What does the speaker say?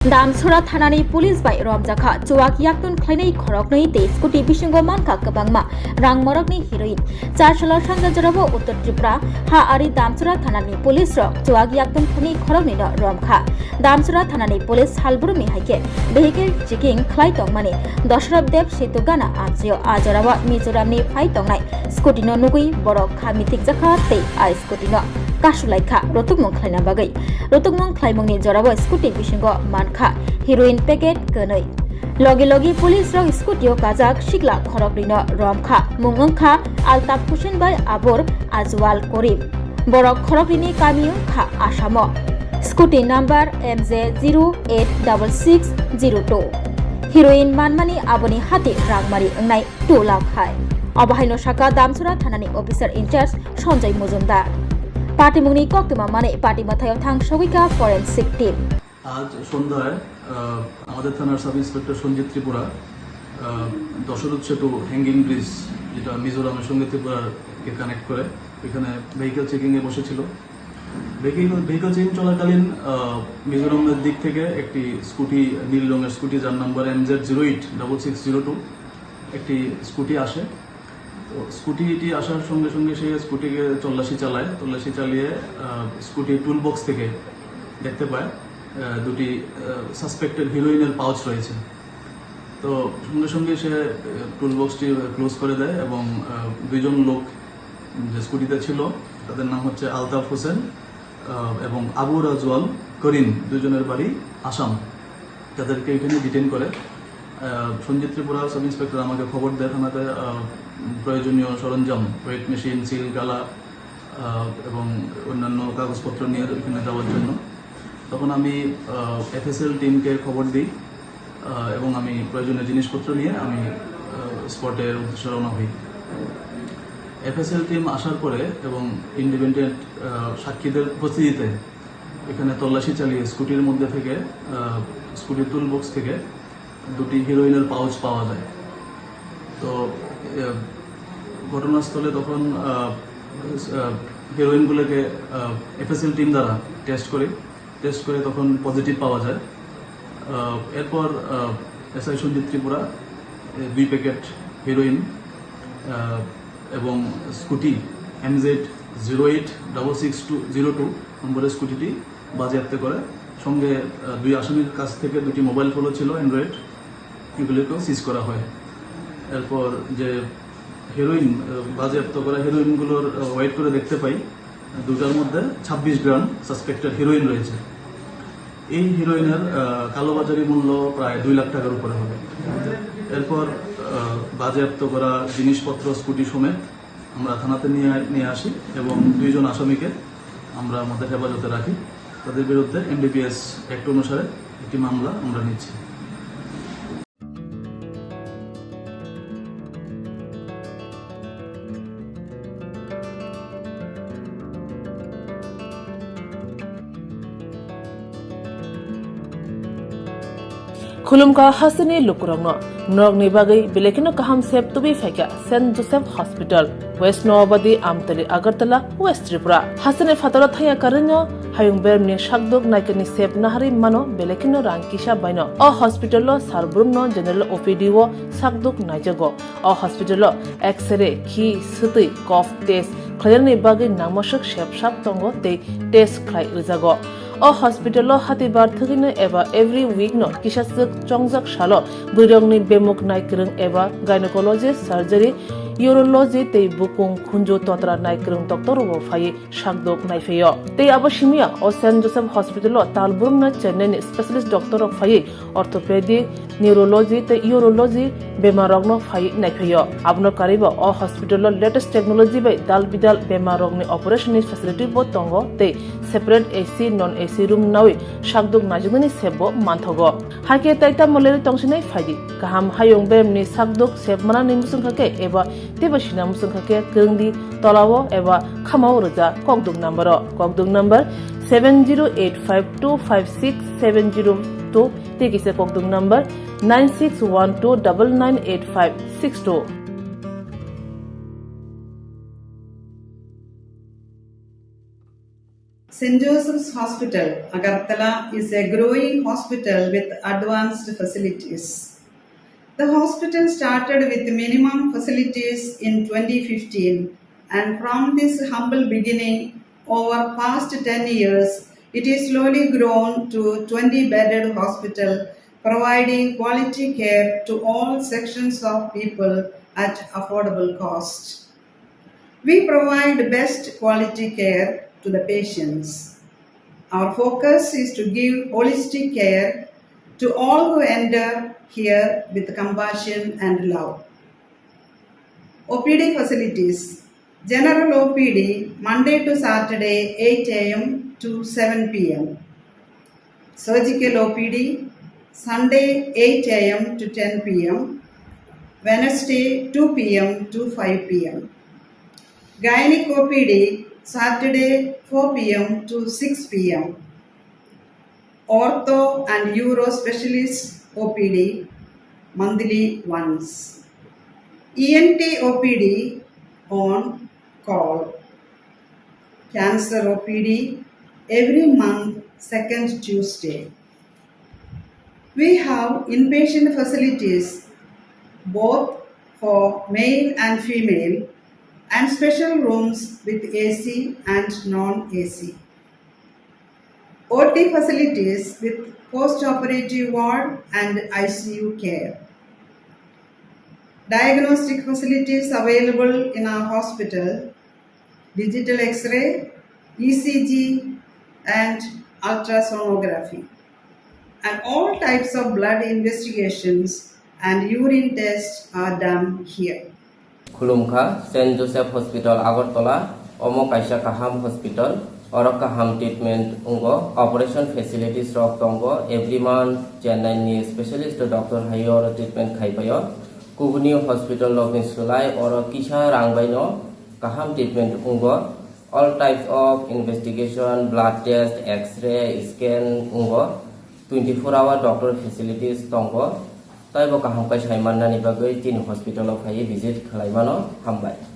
Damcherra thanani police bai Romjakkha Chuwak Yaktung Khwlainai Khoroknai tei Scooty bisingo manka kwbangma rangmorokni heroin 4 salar Swrangchati Uttor Tripura ha ari Damcherra thanani police rok Chuwak Yaktung Khwlainai Khoroknai no Romkha Damcherra thanani police halburumi haike vehicle checking khlai tongmani Doshrab Dev setu gana ajio ajarawa Mizoramni Phainai Scooty no nugui borok khamitik jakha tei ai Scooty no Kasulaikha rotukmung khlaina bagai rotukmung khlaimungni jorabo Scooty bisingo mankha heroin packet kanai logi police rok Scooty o kajak sigla khorokni no romkha mungungkha altaf husen bai abor ajwal korim borok khorokni kamiung kha asamo Scooty number MJ086602 heroin manmani aboni hati rangmari ongnai 2 lakh khai abahaino saka Damcherra thanani officer in charge Sanjay Mujumdar party মুনি কক্তমা মানে party মাথায় থাং সবিকা forensic team আজ সন্ধ্যায় আমাদের থানার sub inspector Sanjit Tripura Dasharath সেতু hanging bridge যেটা মিজোরামের সঙ্গে ত্রিপুরাকে কানেক্ট করে এখানে ভেহিকেল চেকিং এ বসেছিল। ভেহিকেল চেকিং চলাকালীন মিজোরামের দিক থেকে একটি স্কুটি নীল রঙের স্কুটি যার নাম্বার MZ086602 একটি স্কুটি আসে। স্কুটিটি আসার সঙ্গে সঙ্গে সে স্কুটিকে তল্লাশি চালিয়ে স্কুটি টুল বক্স থেকে দেখতে পায় দুটি সাসপেক্টেড হিরোইনের পাউচ রয়েছে। তো সঙ্গে সঙ্গে সে টুল বক্সটি ক্লোজ করে দেয় এবং দুইজন লোক যে স্কুটিতে ছিল তাদের নাম হচ্ছে আলতাফ হোসেন এবং আবু রাজওয়াল করিম, দুজনের বাড়ি আসাম, তাদেরকে এখানে ডিটেইন করে। সঞ্জিত ত্রিপুরা সাব ইন্সপেক্টর আমাকে খবর দেয় থানাতে প্রয়োজনীয় সরঞ্জাম ওয়েট মেশিন, সিল, গালা এবং অন্যান্য কাগজপত্র নিয়ে এখানে যাওয়ার জন্য। তখন আমি FSL টিমকে খবর দিই এবং আমি প্রয়োজনীয় জিনিসপত্র নিয়ে আমি স্পটের উদ্দেশ্যে রওনা হই। FSL টিম আসার পরে এবং ইন্ডিপেন্ডেন্ট সাক্ষীদের উপস্থিতিতে এখানে তল্লাশি চালিয়ে স্কুটির মধ্যে থেকে স্কুটির টুল বক্স থেকে দুটি হিরোইনের পাউচ পাওয়া যায়। তো ঘটনাস্থলে তখন হিরোইনগুলোকে FSL টিম দ্বারা টেস্ট করে তখন পজিটিভ পাওয়া যায়। এরপর SI Sanjit Tripura 2 packet heroine এবং স্কুটি MZ086602 নম্বরের স্কুটিটি বাজেয়াপ্ত করে। সঙ্গে দুই আসামির কাছ থেকে দুটি মোবাইল ফোনও ছিল অ্যান্ড্রয়েড, এগুলিকেও সিজ করা হয়। এরপর যে হেরোইন বাজেয়াপ্ত করা হেরোইনগুলোর ওয়েট করে দেখতে পাই দুটার মধ্যে 26 গ্রাম সাসপেক্টেড হেরোইন রয়েছে। এই হেরোইনের কালোবাজারি মূল্য প্রায় 2 লাখ টাকার উপরে হবে। এরপর বাজেয়াপ্ত করা জিনিসপত্র স্কুটি সমেত আমরা থানাতে নিয়ে আসি এবং দুইজন আসামিকে আমরা আমাদের হেফাজতে রাখি। তাদের বিরুদ্ধে NDPS অ্যাক্ট অনুসারে একটি মামলা আমরা নিচ্ছি। खुलुमका हसनी लुकुरंगनो नगनि बागै बेलेकिनो काहाम सेब तुबि फैका Saint Joseph hospital west Nawabadi Amtali Agartala west Tripura हसने फातरा थाया करनो हायुं बेरमनि शाकदुक नायकनि सेब नाहारि मानो बेलेकिनो रांकिसा बायनो अ हॉस्पिटलो सारब्रुमनो जनरल OPD वो शाकदुक नायजगो अ हॉस्पिटलो एक्सरे खि सुतै कफ टेस्ट खयरनि बागै नामसक सेबसाब तंगो ते टेस्ट खलाय रिजागो अ हॉस्पिटलो हातिबार थगिनो एबा एवरी वीक नो किसासक चंगजाक सालो बुरंगनि बेमुक नायक्रं एबा गायनेकोलॉजिस्ट सर्जरी यूरोलॉजी ते बुकुं खुंजो तोत्रा नायक्रं डॉक्टर वो फाये शाकदोक नायफेयो ते आबशिमिया अ सेंट जोसेफ हॉस्पिटलो तालबुरमना चेन्नई स्पेशलिस्ट डॉक्टर ऑफ फाये ऑर्थोपेडिक न्यूरोलॉजी ते यूरोलॉजी बेमारगनो फाये नायफेयो आबनो कारिबो अ हॉस्पिटलो लेटेस्ट टेक्नोलॉजी बाय दाल बिदाल बेमारगनि ऑपरेशन फैसिलिटी बो तंगो ते separate AC non AC room नावे शाकदुक नाजुगनि सेबो मानथगो हाके ताइता मलेरि तंसिनाय फायदि गाहाम हायुं बेमनि शाकदुक सेबमाना निमुसुंखाके एबा तेबसिना मुसुंखाके गंगदि तलावो एबा खामाव रजा ककदुक number 7085256702 तेकिसे ककदुक number 9612998562। St. Joseph's Hospital, Agartala, is a growing hospital with advanced facilities. The hospital started with minimum facilities in 2015, and from this humble beginning, over past 10 years, it is slowly grown to 20-bedded hospital, providing quality care to all sections of people at affordable cost. We provide best quality care to the patients. Our focus is to give holistic care to all who enter here with compassion and love. OPD facilities. General OPD Monday to Saturday 8 a.m. to 7 p.m. Surgical OPD Sunday 8 a.m. to 10 p.m. Wednesday 2 p.m. to 5 p.m. Gynec OPD Saturday 4 p.m. to 6 p.m. Ortho and Uro Specialist OPD monthly once. ENT OPD on call. Cancer OPD every month, second Tuesday. We have inpatient facilities both for male and female, and special rooms with AC and non-AC. OT facilities with post-operative ward and ICU care. Diagnostic facilities available in our hospital: digital X-ray, ECG, and ultrasonography. And all types of blood investigations and urine tests are done here. Khulumkha St. Joseph Hospital Agartala Omo Kaisa Kaham Hospital Oro Kaham treatment ungo operation facilities rok tongo every month Chennai ni specialist doctor hayor treatment khaipayo Kubuni Hospital login sulai oro kisha rangbaino Kaham treatment ungo all types of investigation blood test x-ray scan ungo 24-hour doctor facilities tongo Taibo kaham kai saimanna ni bagai tin hospital of hai visit khalaimano hambai.